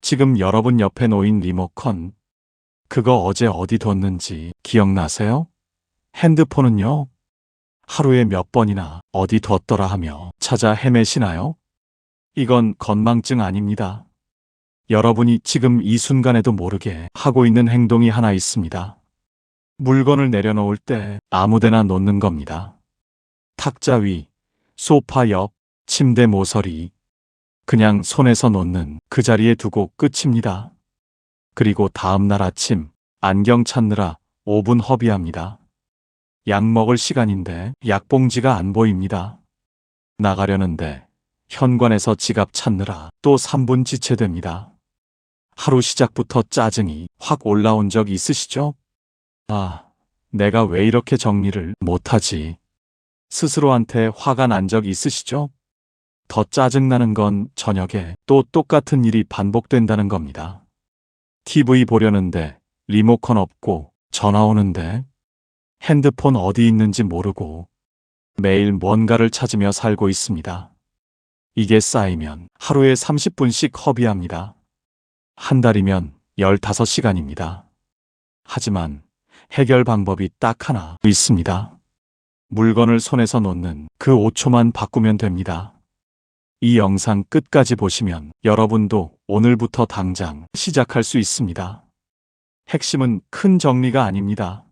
지금 여러분 옆에 놓인 리모컨, 그거 어제 어디 뒀는지 기억나세요? 핸드폰은요? 하루에 몇 번이나 어디 뒀더라 하며 찾아 헤매시나요? 이건 건망증 아닙니다. 여러분이 지금 이 순간에도 모르게 하고 있는 행동이 하나 있습니다. 물건을 내려놓을 때 아무데나 놓는 겁니다. 탁자 위, 소파 옆, 침대 모서리, 그냥 손에서 놓는 그 자리에 두고 끝입니다. 그리고 다음날 아침 안경 찾느라 5분 허비합니다. 약 먹을 시간인데 약봉지가 안 보입니다. 나가려는데 현관에서 지갑 찾느라 또 3분 지체됩니다. 하루 시작부터 짜증이 확 올라온 적 있으시죠? 아, 내가 왜 이렇게 정리를 못하지? 스스로한테 화가 난 적 있으시죠? 더 짜증나는 건 저녁에 또 똑같은 일이 반복된다는 겁니다. TV 보려는데 리모컨 없고 전화 오는데 핸드폰 어디 있는지 모르고 매일 뭔가를 찾으며 살고 있습니다. 이게 쌓이면 하루에 30분씩 허비합니다. 한 달이면 15시간입니다. 하지만 해결 방법이 딱 하나 있습니다. 물건을 손에서 놓는 그 5초만 바꾸면 됩니다. 이 영상 끝까지 보시면 여러분도 오늘부터 당장 시작할 수 있습니다. 핵심은 큰 정리가 아닙니다.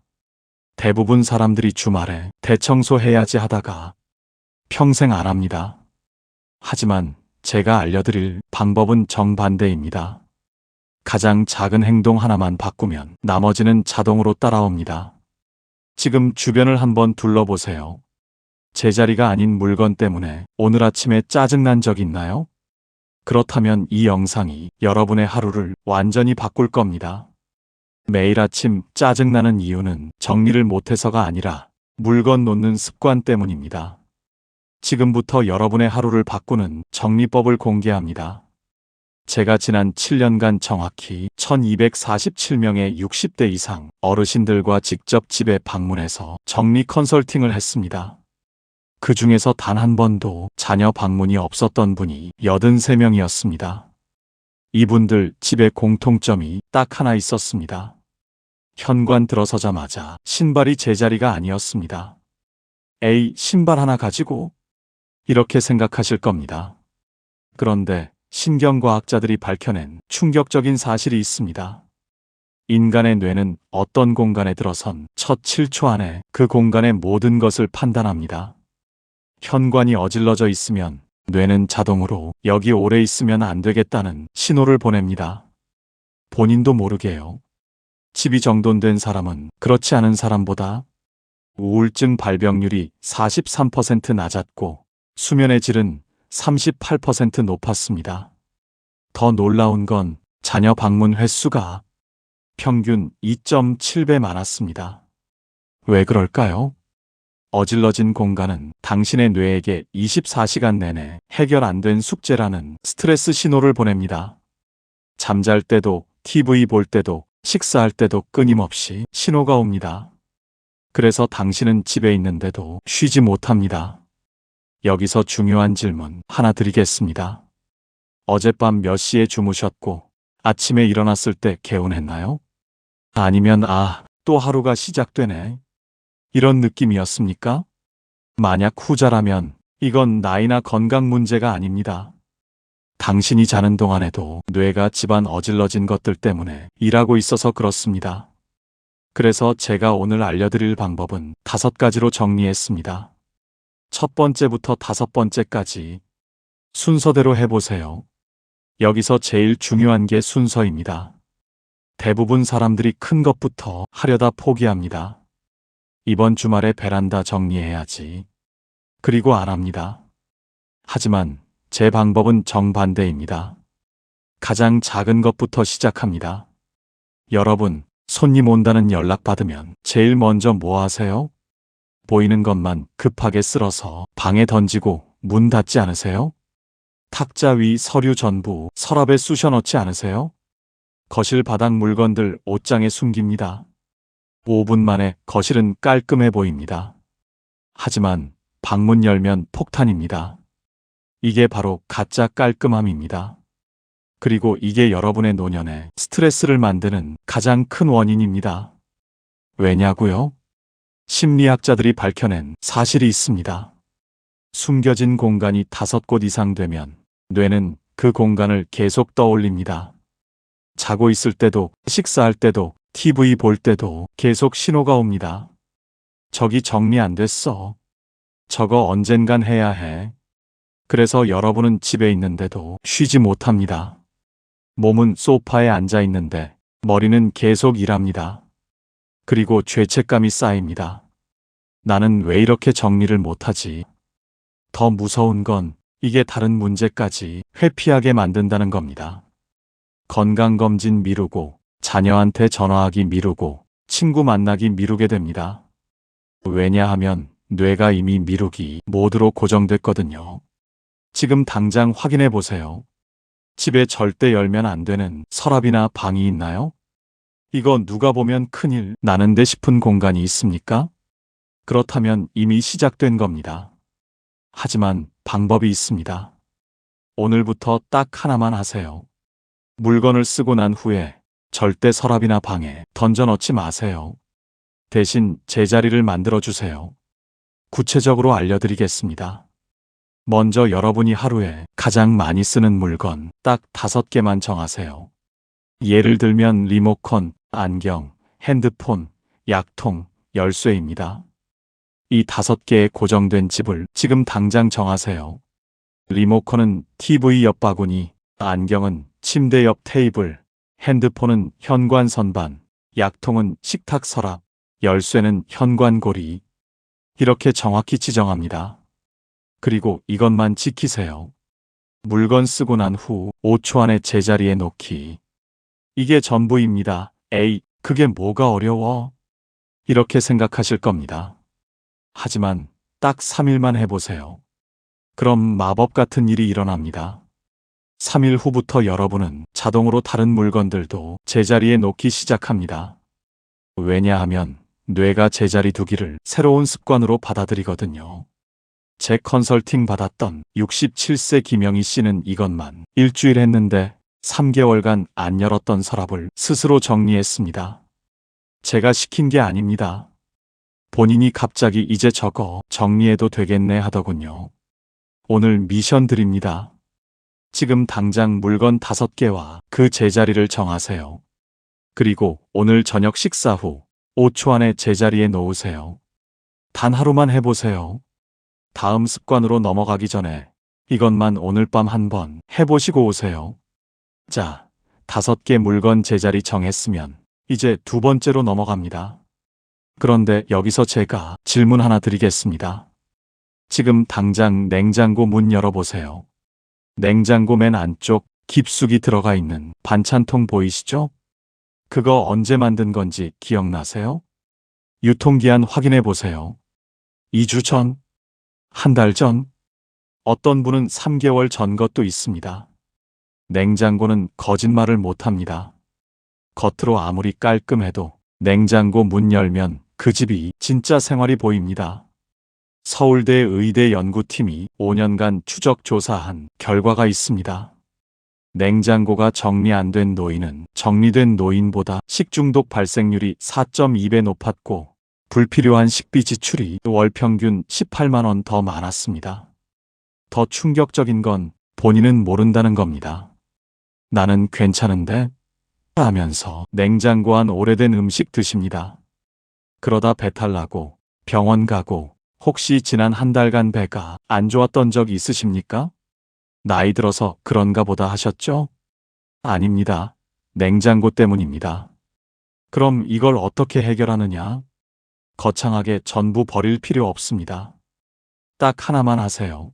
대부분 사람들이 주말에 대청소해야지 하다가 평생 안 합니다. 하지만 제가 알려드릴 방법은 정반대입니다. 가장 작은 행동 하나만 바꾸면 나머지는 자동으로 따라옵니다. 지금 주변을 한번 둘러보세요. 제자리가 아닌 물건 때문에 오늘 아침에 짜증난 적 있나요? 그렇다면 이 영상이 여러분의 하루를 완전히 바꿀 겁니다. 매일 아침 짜증나는 이유는 정리를 못해서가 아니라 물건 놓는 습관 때문입니다. 지금부터 여러분의 하루를 바꾸는 정리법을 공개합니다. 제가 지난 7년간 정확히 1247명의 60대 이상 어르신들과 직접 집에 방문해서 정리 컨설팅을 했습니다. 그 중에서 단 한 번도 자녀 방문이 없었던 분이 83명이었습니다. 이분들 집에 공통점이 딱 하나 있었습니다. 현관 들어서자마자 신발이 제자리가 아니었습니다. 에이, 신발 하나 가지고? 이렇게 생각하실 겁니다. 그런데 신경과학자들이 밝혀낸 충격적인 사실이 있습니다. 인간의 뇌는 어떤 공간에 들어선 첫 7초 안에 그 공간의 모든 것을 판단합니다. 현관이 어질러져 있으면 뇌는 자동으로 여기 오래 있으면 안 되겠다는 신호를 보냅니다. 본인도 모르게요. 집이 정돈된 사람은 그렇지 않은 사람보다 우울증 발병률이 43% 낮았고 수면의 질은 38% 높았습니다. 더 놀라운 건 자녀 방문 횟수가 평균 2.7배 많았습니다. 왜 그럴까요? 어질러진 공간은 당신의 뇌에게 24시간 내내 해결 안 된 숙제라는 스트레스 신호를 보냅니다. 잠잘 때도, TV 볼 때도, 식사할 때도 끊임없이 신호가 옵니다. 그래서 당신은 집에 있는데도 쉬지 못합니다. 여기서 중요한 질문 하나 드리겠습니다. 어젯밤 몇 시에 주무셨고 아침에 일어났을 때 개운했나요? 아니면 또 하루가 시작되네. 이런 느낌이었습니까? 만약 후자라면 이건 나이나 건강 문제가 아닙니다. 당신이 자는 동안에도 뇌가 집안 어질러진 것들 때문에 일하고 있어서 그렇습니다. 그래서 제가 오늘 알려드릴 방법은 5가지로 정리했습니다. 첫 번째부터 5번째까지 순서대로 해보세요. 여기서 제일 중요한 게 순서입니다. 대부분 사람들이 큰 것부터 하려다 포기합니다. 이번 주말에 베란다 정리해야지. 그리고 안 합니다. 하지만 제 방법은 정반대입니다. 가장 작은 것부터 시작합니다. 여러분, 손님 온다는 연락 받으면 제일 먼저 뭐 하세요? 보이는 것만 급하게 쓸어서 방에 던지고 문 닫지 않으세요? 탁자 위 서류 전부 서랍에 쑤셔 넣지 않으세요? 거실 바닥 물건들 옷장에 숨깁니다. 5분 만에 거실은 깔끔해 보입니다. 하지만 방문 열면 폭탄입니다. 이게 바로 가짜 깔끔함입니다. 그리고 이게 여러분의 노년에 스트레스를 만드는 가장 큰 원인입니다. 왜냐고요? 심리학자들이 밝혀낸 사실이 있습니다. 숨겨진 공간이 5곳 이상 되면 뇌는 그 공간을 계속 떠올립니다. 자고 있을 때도, 식사할 때도, TV 볼 때도 계속 신호가 옵니다. 저기 정리 안 됐어. 저거 언젠간 해야 해. 그래서 여러분은 집에 있는데도 쉬지 못합니다. 몸은 소파에 앉아 있는데 머리는 계속 일합니다. 그리고 죄책감이 쌓입니다. 나는 왜 이렇게 정리를 못하지? 더 무서운 건 이게 다른 문제까지 회피하게 만든다는 겁니다. 건강검진 미루고, 자녀한테 전화하기 미루고, 친구 만나기 미루게 됩니다. 왜냐하면 뇌가 이미 미루기 모드로 고정됐거든요. 지금 당장 확인해 보세요. 집에 절대 열면 안 되는 서랍이나 방이 있나요? 이거 누가 보면 큰일 나는데 싶은 공간이 있습니까? 그렇다면 이미 시작된 겁니다. 하지만 방법이 있습니다. 오늘부터 딱 하나만 하세요. 물건을 쓰고 난 후에 절대 서랍이나 방에 던져 넣지 마세요. 대신 제자리를 만들어 주세요. 구체적으로 알려드리겠습니다. 먼저 여러분이 하루에 가장 많이 쓰는 물건 딱 5개만 정하세요. 예를 들면 리모컨, 안경, 핸드폰, 약통, 열쇠입니다. 이 5개의 고정된 집을 지금 당장 정하세요. 리모컨은 TV 옆 바구니, 안경은 침대 옆 테이블, 핸드폰은 현관 선반, 약통은 식탁 서랍, 열쇠는 현관 고리. 이렇게 정확히 지정합니다. 그리고 이것만 지키세요. 물건 쓰고 난 후 5초 안에 제자리에 놓기. 이게 전부입니다. 에이, 그게 뭐가 어려워? 이렇게 생각하실 겁니다. 하지만 딱 3일만 해보세요. 그럼 마법 같은 일이 일어납니다. 3일 후부터 여러분은 자동으로 다른 물건들도 제자리에 놓기 시작합니다. 왜냐하면 뇌가 제자리 두기를 새로운 습관으로 받아들이거든요. 제 컨설팅 받았던 67세 김영희 씨는 이것만 일주일 했는데 3개월간 안 열었던 서랍을 스스로 정리했습니다. 제가 시킨 게 아닙니다. 본인이 갑자기 이제 저거 정리해도 되겠네 하더군요. 오늘 미션 드립니다. 지금 당장 물건 5개와 그 제자리를 정하세요. 그리고 오늘 저녁 식사 후 5초 안에 제자리에 놓으세요. 단 하루만 해보세요. 다음 습관으로 넘어가기 전에 이것만 오늘 밤 한번 해보시고 오세요. 자, 5개 물건 제자리 정했으면 이제 2번째로 넘어갑니다. 그런데 여기서 제가 질문 하나 드리겠습니다. 지금 당장 냉장고 문 열어보세요. 냉장고 맨 안쪽 깊숙이 들어가 있는 반찬통 보이시죠? 그거 언제 만든 건지 기억나세요? 유통기한 확인해 보세요. 2주 전? 한 달 전? 어떤 분은 3개월 전 것도 있습니다. 냉장고는 거짓말을 못합니다. 겉으로 아무리 깔끔해도 냉장고 문 열면 그 집이 진짜 생활이 보입니다. 서울대 의대 연구팀이 5년간 추적 조사한 결과가 있습니다. 냉장고가 정리 안 된 노인은 정리된 노인보다 식중독 발생률이 4.2배 높았고 불필요한 식비 지출이 월 평균 18만 원 더 많았습니다. 더 충격적인 건 본인은 모른다는 겁니다. 나는 괜찮은데? 하면서 냉장고 안 오래된 음식 드십니다. 그러다 배탈 나고 병원 가고 혹시 지난 한 달간 배가 안 좋았던 적 있으십니까? 나이 들어서 그런가 보다 하셨죠? 아닙니다. 냉장고 때문입니다. 그럼 이걸 어떻게 해결하느냐? 거창하게 전부 버릴 필요 없습니다. 딱 하나만 하세요.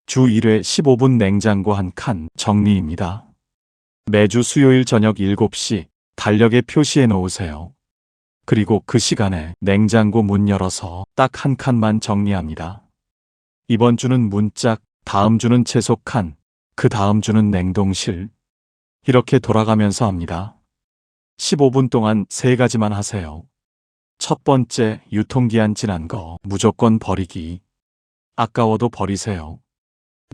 주 1회 15분 냉장고 한 칸 정리입니다. 매주 수요일 저녁 7시 달력에 표시해 놓으세요. 그리고 그 시간에 냉장고 문 열어서 딱 한 칸만 정리합니다. 이번 주는 문짝, 다음 주는 채소 칸, 그 다음 주는 냉동실. 이렇게 돌아가면서 합니다. 15분 동안 3가지만 하세요. 첫 번째, 유통기한 지난 거 무조건 버리기. 아까워도 버리세요.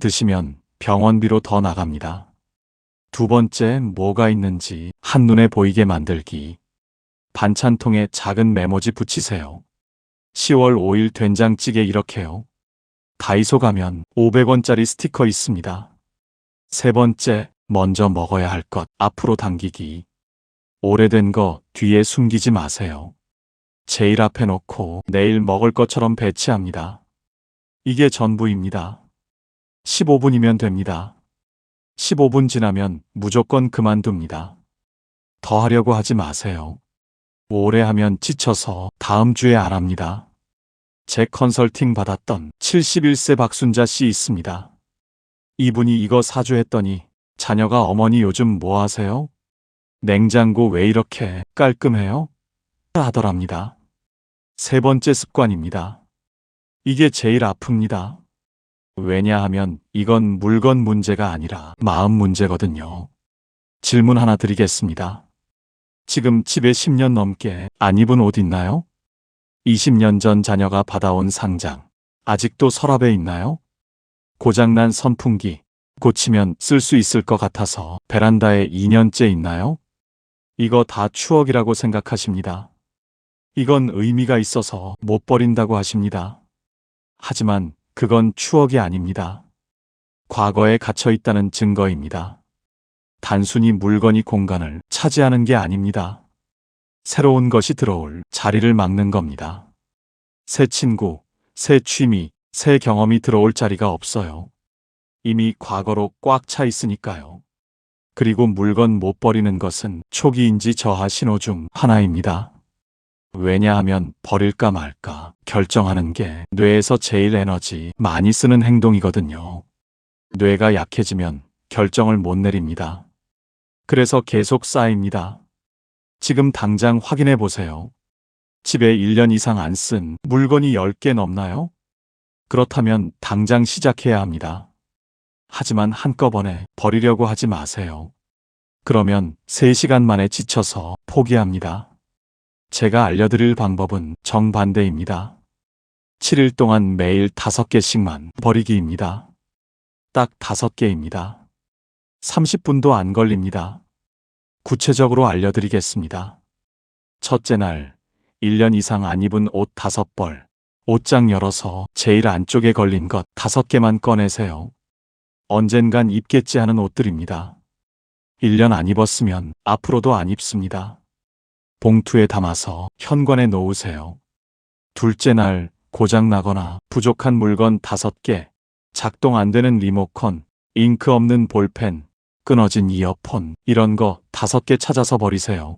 드시면 병원비로 더 나갑니다. 두 번째, 뭐가 있는지 한눈에 보이게 만들기. 반찬통에 작은 메모지 붙이세요. 10월 5일 된장찌개 이렇게요. 다이소 가면 500원짜리 스티커 있습니다. 세 번째, 먼저 먹어야 할 것 앞으로 당기기. 오래된 거 뒤에 숨기지 마세요. 제일 앞에 놓고 내일 먹을 것처럼 배치합니다. 이게 전부입니다. 15분이면 됩니다. 15분 지나면 무조건 그만둡니다. 더 하려고 하지 마세요. 오래 하면 지쳐서 다음 주에 안 합니다. 제 컨설팅 받았던 71세 박순자 씨 있습니다. 이분이 이거 사주 했더니 자녀가 어머니 요즘 뭐 하세요? 냉장고 왜 이렇게 깔끔해요? 하더랍니다. 세 번째 습관입니다. 이게 제일 아픕니다. 왜냐하면 이건 물건 문제가 아니라 마음 문제거든요. 질문 하나 드리겠습니다. 지금 집에 10년 넘게 안 입은 옷 있나요? 20년 전 자녀가 받아온 상장, 아직도 서랍에 있나요? 고장난 선풍기, 고치면 쓸 수 있을 것 같아서 베란다에 2년째 있나요? 이거 다 추억이라고 생각하십니다. 이건 의미가 있어서 못 버린다고 하십니다. 하지만 그건 추억이 아닙니다. 과거에 갇혀 있다는 증거입니다. 단순히 물건이 공간을 차지하는 게 아닙니다. 새로운 것이 들어올 자리를 막는 겁니다. 새 친구, 새 취미, 새 경험이 들어올 자리가 없어요. 이미 과거로 꽉 차 있으니까요. 그리고 물건 못 버리는 것은 초기인지 저하 신호 중 하나입니다. 왜냐하면 버릴까 말까 결정하는 게 뇌에서 제일 에너지 많이 쓰는 행동이거든요. 뇌가 약해지면 결정을 못 내립니다. 그래서 계속 쌓입니다. 지금 당장 확인해 보세요. 집에 1년 이상 안 쓴 물건이 10개 넘나요? 그렇다면 당장 시작해야 합니다. 하지만 한꺼번에 버리려고 하지 마세요. 그러면 3시간 만에 지쳐서 포기합니다. 제가 알려드릴 방법은 정반대입니다. 7일 동안 매일 5개씩만 버리기입니다. 딱 5개입니다. 30분도 안 걸립니다. 구체적으로 알려드리겠습니다. 첫째 날, 1년 이상 안 입은 옷 5벌, 옷장 열어서 제일 안쪽에 걸린 것 5개만 꺼내세요. 언젠간 입겠지 하는 옷들입니다. 1년 안 입었으면 앞으로도 안 입습니다. 봉투에 담아서 현관에 놓으세요. 둘째 날, 고장나거나 부족한 물건 5개, 작동 안 되는 리모컨, 잉크 없는 볼펜, 끊어진 이어폰, 이런 거 5개 찾아서 버리세요.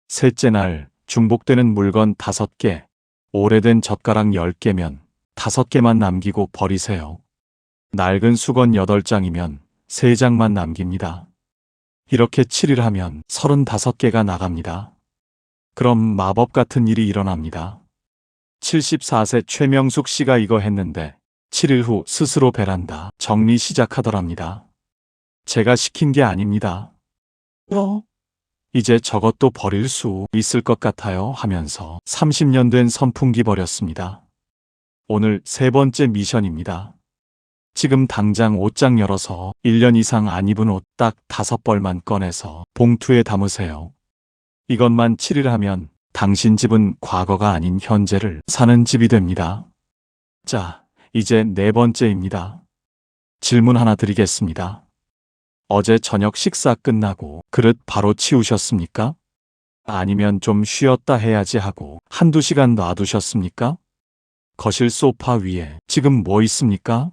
셋째 날, 중복되는 물건 5개, 오래된 젓가락 10개면 5개만 남기고 버리세요. 낡은 수건 8장이면 3장만 남깁니다. 이렇게 7일 하면 35개가 나갑니다. 그럼 마법 같은 일이 일어납니다. 74세 최명숙 씨가 이거 했는데 7일 후 스스로 베란다 정리 시작하더랍니다. 제가 시킨 게 아닙니다. 이제 저것도 버릴 수 있을 것 같아요 하면서 30년 된 선풍기 버렸습니다. 오늘 세 번째 미션입니다. 지금 당장 옷장 열어서 1년 이상 안 입은 옷 딱 5벌만 꺼내서 봉투에 담으세요. 이것만 7일 하면 당신 집은 과거가 아닌 현재를 사는 집이 됩니다. 자, 이제 네 번째입니다. 질문 하나 드리겠습니다. 어제 저녁 식사 끝나고 그릇 바로 치우셨습니까? 아니면 좀 쉬었다 해야지 하고 한두 시간 놔두셨습니까? 거실 소파 위에 지금 뭐 있습니까?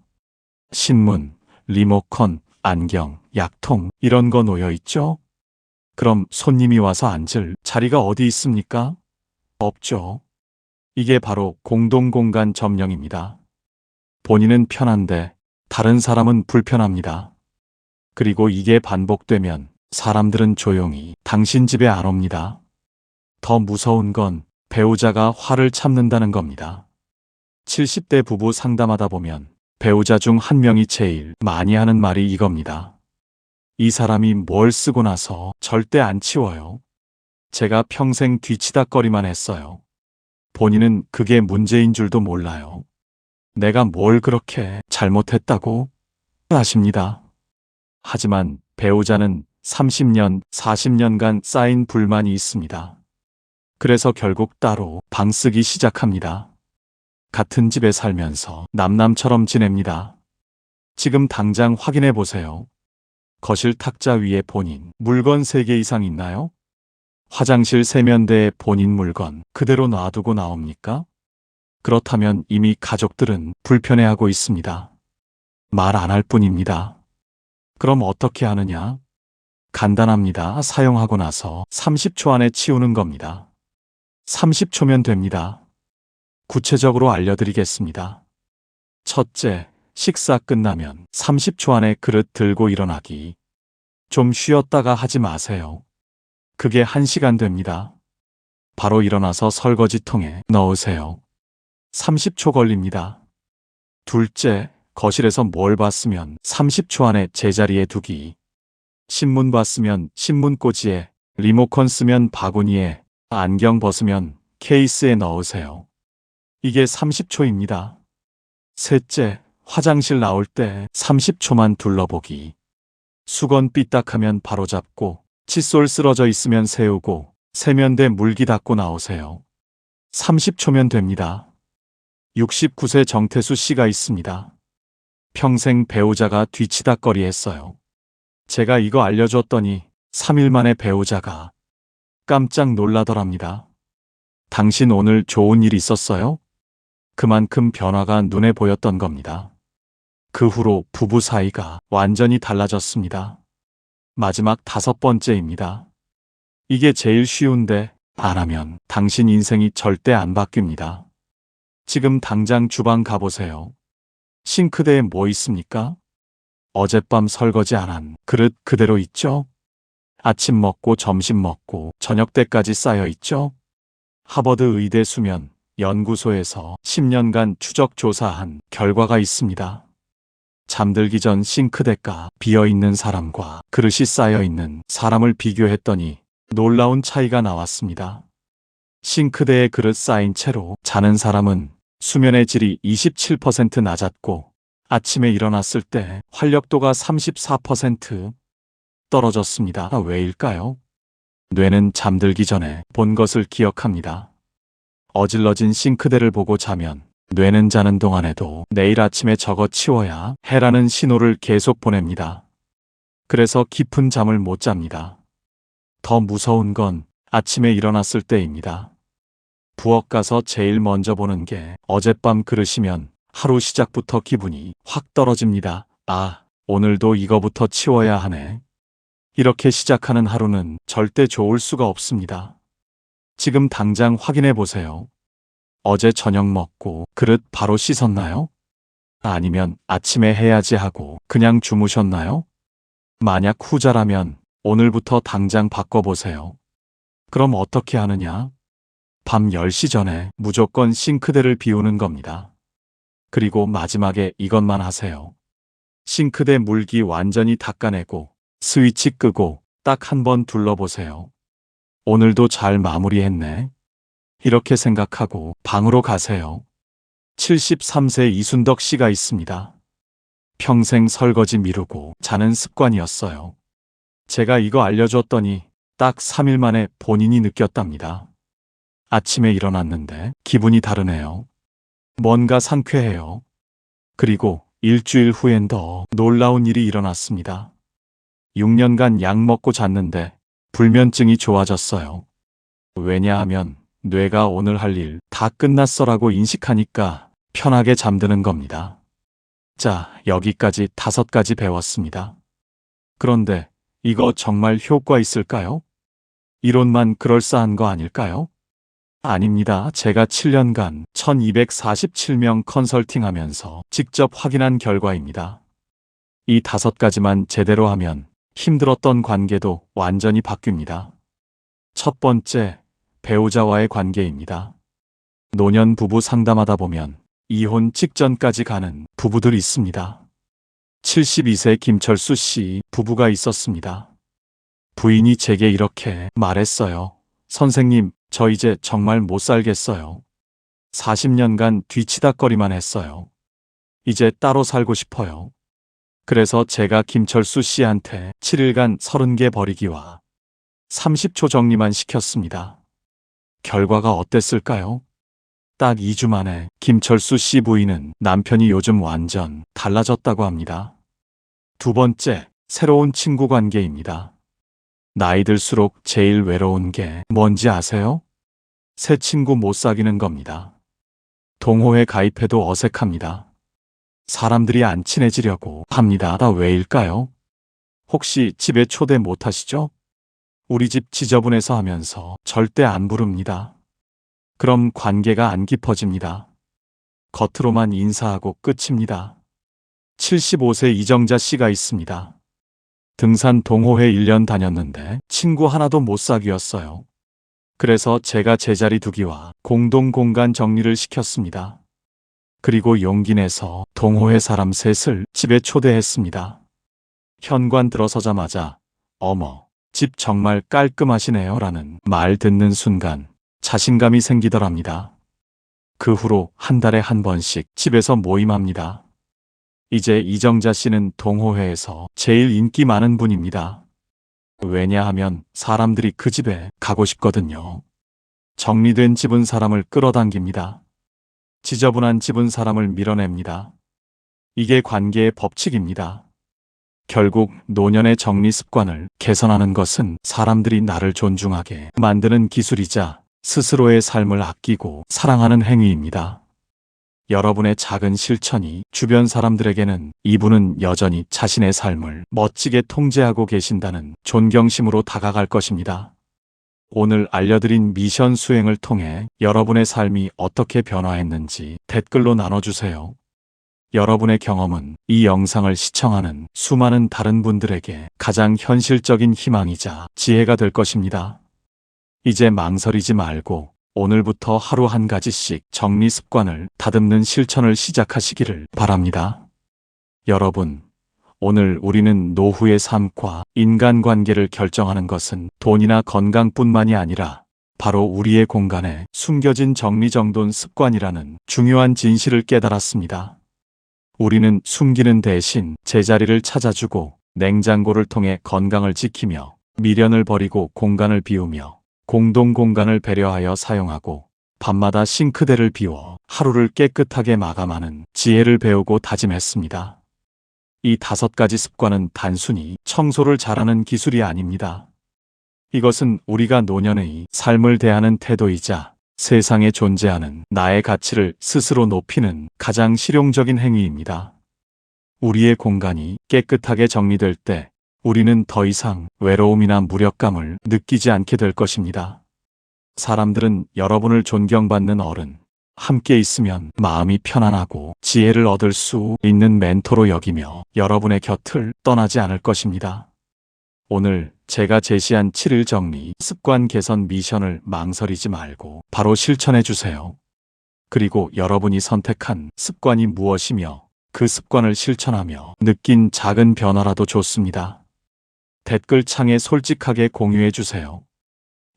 신문, 리모컨, 안경, 약통 이런 거 놓여 있죠? 그럼 손님이 와서 앉을 자리가 어디 있습니까? 없죠. 이게 바로 공동공간 점령입니다. 본인은 편한데 다른 사람은 불편합니다. 그리고 이게 반복되면 사람들은 조용히 당신 집에 안 옵니다. 더 무서운 건 배우자가 화를 참는다는 겁니다. 70대 부부 상담하다 보면 배우자 중 한 명이 제일 많이 하는 말이 이겁니다. 이 사람이 뭘 쓰고 나서 절대 안 치워요. 제가 평생 뒤치다꺼리만 했어요. 본인은 그게 문제인 줄도 몰라요. 내가 뭘 그렇게 잘못했다고 하십니다. 하지만 배우자는 30년, 40년간 쌓인 불만이 있습니다. 그래서 결국 따로 방 쓰기 시작합니다. 같은 집에 살면서 남남처럼 지냅니다. 지금 당장 확인해 보세요. 거실 탁자 위에 본인 물건 3개 이상 있나요? 화장실 세면대에 본인 물건 그대로 놔두고 나옵니까? 그렇다면 이미 가족들은 불편해하고 있습니다. 말 안 할 뿐입니다. 그럼 어떻게 하느냐? 간단합니다. 사용하고 나서 30초 안에 치우는 겁니다. 30초면 됩니다. 구체적으로 알려드리겠습니다. 첫째, 식사 끝나면 30초 안에 그릇 들고 일어나기. 좀 쉬었다가 하지 마세요. 그게 1시간 됩니다. 바로 일어나서 설거지통에 넣으세요. 30초 걸립니다. 둘째, 거실에서 뭘 봤으면 30초 안에 제자리에 두기. 신문 봤으면 신문꽂이에, 리모컨 쓰면 바구니에, 안경 벗으면 케이스에 넣으세요. 이게 30초입니다. 셋째, 화장실 나올 때 30초만 둘러보기. 수건 삐딱하면 바로잡고, 칫솔 쓰러져 있으면 세우고, 세면대 물기 닦고 나오세요. 30초면 됩니다. 69세 정태수 씨가 있습니다. 평생 배우자가 뒤치다꺼리 했어요. 제가 이거 알려줬더니 3일 만에 배우자가 깜짝 놀라더랍니다. 당신 오늘 좋은 일 있었어요? 그만큼 변화가 눈에 보였던 겁니다. 그 후로 부부 사이가 완전히 달라졌습니다. 마지막 5번째입니다. 이게 제일 쉬운데 안 하면 당신 인생이 절대 안 바뀝니다. 지금 당장 주방 가보세요. 싱크대에 뭐 있습니까? 어젯밤 설거지 안 한 그릇 그대로 있죠? 아침 먹고 점심 먹고 저녁 때까지 쌓여 있죠? 하버드 의대 수면 연구소에서 10년간 추적 조사한 결과가 있습니다. 잠들기 전 싱크대가 비어있는 사람과 그릇이 쌓여있는 사람을 비교했더니 놀라운 차이가 나왔습니다. 싱크대에 그릇 쌓인 채로 자는 사람은 수면의 질이 27% 낮았고 아침에 일어났을 때 활력도가 34% 떨어졌습니다. 왜일까요? 뇌는 잠들기 전에 본 것을 기억합니다. 어질러진 싱크대를 보고 자면 뇌는 자는 동안에도 내일 아침에 저거 치워야 해라는 신호를 계속 보냅니다. 그래서 깊은 잠을 못 잡니다. 더 무서운 건 아침에 일어났을 때입니다. 부엌 가서 제일 먼저 보는 게 어젯밤 그릇이면 하루 시작부터 기분이 확 떨어집니다. 아, 오늘도 이거부터 치워야 하네. 이렇게 시작하는 하루는 절대 좋을 수가 없습니다. 지금 당장 확인해 보세요. 어제 저녁 먹고 그릇 바로 씻었나요? 아니면 아침에 해야지 하고 그냥 주무셨나요? 만약 후자라면 오늘부터 당장 바꿔보세요. 그럼 어떻게 하느냐? 밤 10시 전에 무조건 싱크대를 비우는 겁니다. 그리고 마지막에 이것만 하세요. 싱크대 물기 완전히 닦아내고 스위치 끄고 딱 한 번 둘러보세요. 오늘도 잘 마무리했네. 이렇게 생각하고 방으로 가세요. 73세 이순덕 씨가 있습니다. 평생 설거지 미루고 자는 습관이었어요. 제가 이거 알려줬더니 딱 3일 만에 본인이 느꼈답니다. 아침에 일어났는데 기분이 다르네요. 뭔가 상쾌해요. 그리고 일주일 후엔 더 놀라운 일이 일어났습니다. 6년간 약 먹고 잤는데 불면증이 좋아졌어요. 왜냐하면 뇌가 오늘 할 일 다 끝났어라고 인식하니까 편하게 잠드는 겁니다. 자, 여기까지 5가지 배웠습니다. 그런데 이거 정말 효과 있을까요? 이론만 그럴싸한 거 아닐까요? 아닙니다. 제가 7년간 1247명 컨설팅하면서 직접 확인한 결과입니다. 이 5가지만 제대로 하면 힘들었던 관계도 완전히 바뀝니다. 첫 번째, 배우자와의 관계입니다. 노년 부부 상담하다 보면 이혼 직전까지 가는 부부들이 있습니다. 72세 김철수 씨 부부가 있었습니다. 부인이 제게 이렇게 말했어요. 선생님, 저 이제 정말 못 살겠어요. 40년간 뒤치다꺼리만 했어요. 이제 따로 살고 싶어요. 그래서 제가 김철수 씨한테 7일간 30개 버리기와 30초 정리만 시켰습니다. 결과가 어땠을까요? 딱 2주 만에 김철수 씨 부인은 남편이 요즘 완전 달라졌다고 합니다. 두 번째, 새로운 친구 관계입니다. 나이 들수록 제일 외로운 게 뭔지 아세요? 새 친구 못 사귀는 겁니다. 동호회 가입해도 어색합니다. 사람들이 안 친해지려고 합니다. 다 왜일까요? 혹시 집에 초대 못 하시죠? 우리 집 지저분해서 하면서 절대 안 부릅니다. 그럼 관계가 안 깊어집니다. 겉으로만 인사하고 끝입니다. 75세 이정자 씨가 있습니다. 등산 동호회 1년 다녔는데 친구 하나도 못 사귀었어요. 그래서 제가 제자리 두기와 공동 공간 정리를 시켰습니다. 그리고 용기 내서 동호회 사람 셋을 집에 초대했습니다. 현관 들어서자마자 어머, 집 정말 깔끔하시네요 라는 말 듣는 순간 자신감이 생기더랍니다. 그 후로 한 달에 한 번씩 집에서 모임합니다. 이제 이정자 씨는 동호회에서 제일 인기 많은 분입니다. 왜냐하면 사람들이 그 집에 가고 싶거든요. 정리된 집은 사람을 끌어당깁니다. 지저분한 집은 사람을 밀어냅니다. 이게 관계의 법칙입니다. 결국 노년의 정리 습관을 개선하는 것은 사람들이 나를 존중하게 만드는 기술이자 스스로의 삶을 아끼고 사랑하는 행위입니다. 여러분의 작은 실천이 주변 사람들에게는 이분은 여전히 자신의 삶을 멋지게 통제하고 계신다는 존경심으로 다가갈 것입니다. 오늘 알려드린 미션 수행을 통해 여러분의 삶이 어떻게 변화했는지 댓글로 나눠주세요. 여러분의 경험은 이 영상을 시청하는 수많은 다른 분들에게 가장 현실적인 희망이자 지혜가 될 것입니다. 이제 망설이지 말고 오늘부터 하루 한 가지씩 정리 습관을 다듬는 실천을 시작하시기를 바랍니다. 여러분, 오늘 우리는 노후의 삶과 인간관계를 결정하는 것은 돈이나 건강뿐만이 아니라 바로 우리의 공간에 숨겨진 정리정돈 습관이라는 중요한 진실을 깨달았습니다. 우리는 숨기는 대신 제자리를 찾아주고 냉장고를 통해 건강을 지키며 미련을 버리고 공간을 비우며 공동 공간을 배려하여 사용하고 밤마다 싱크대를 비워 하루를 깨끗하게 마감하는 지혜를 배우고 다짐했습니다. 이 5가지 습관은 단순히 청소를 잘하는 기술이 아닙니다. 이것은 우리가 노년의 삶을 대하는 태도이자 세상에 존재하는 나의 가치를 스스로 높이는 가장 실용적인 행위입니다. 우리의 공간이 깨끗하게 정리될 때 우리는 더 이상 외로움이나 무력감을 느끼지 않게 될 것입니다. 사람들은 여러분을 존경받는 어른, 함께 있으면 마음이 편안하고 지혜를 얻을 수 있는 멘토로 여기며 여러분의 곁을 떠나지 않을 것입니다. 오늘 제가 제시한 7일 정리 습관 개선 미션을 망설이지 말고 바로 실천해 주세요. 그리고 여러분이 선택한 습관이 무엇이며 그 습관을 실천하며 느낀 작은 변화라도 좋습니다. 댓글창에 솔직하게 공유해 주세요.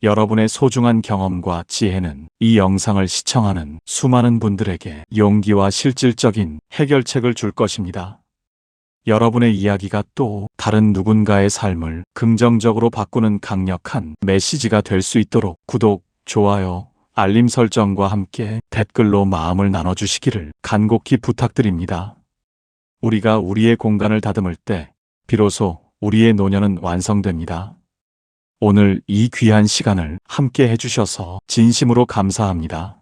여러분의 소중한 경험과 지혜는 이 영상을 시청하는 수많은 분들에게 용기와 실질적인 해결책을 줄 것입니다. 여러분의 이야기가 또 다른 누군가의 삶을 긍정적으로 바꾸는 강력한 메시지가 될 수 있도록 구독, 좋아요, 알림 설정과 함께 댓글로 마음을 나눠주시기를 간곡히 부탁드립니다. 우리가 우리의 공간을 다듬을 때 비로소 우리의 노년은 완성됩니다. 오늘 이 귀한 시간을 함께 해주셔서 진심으로 감사합니다.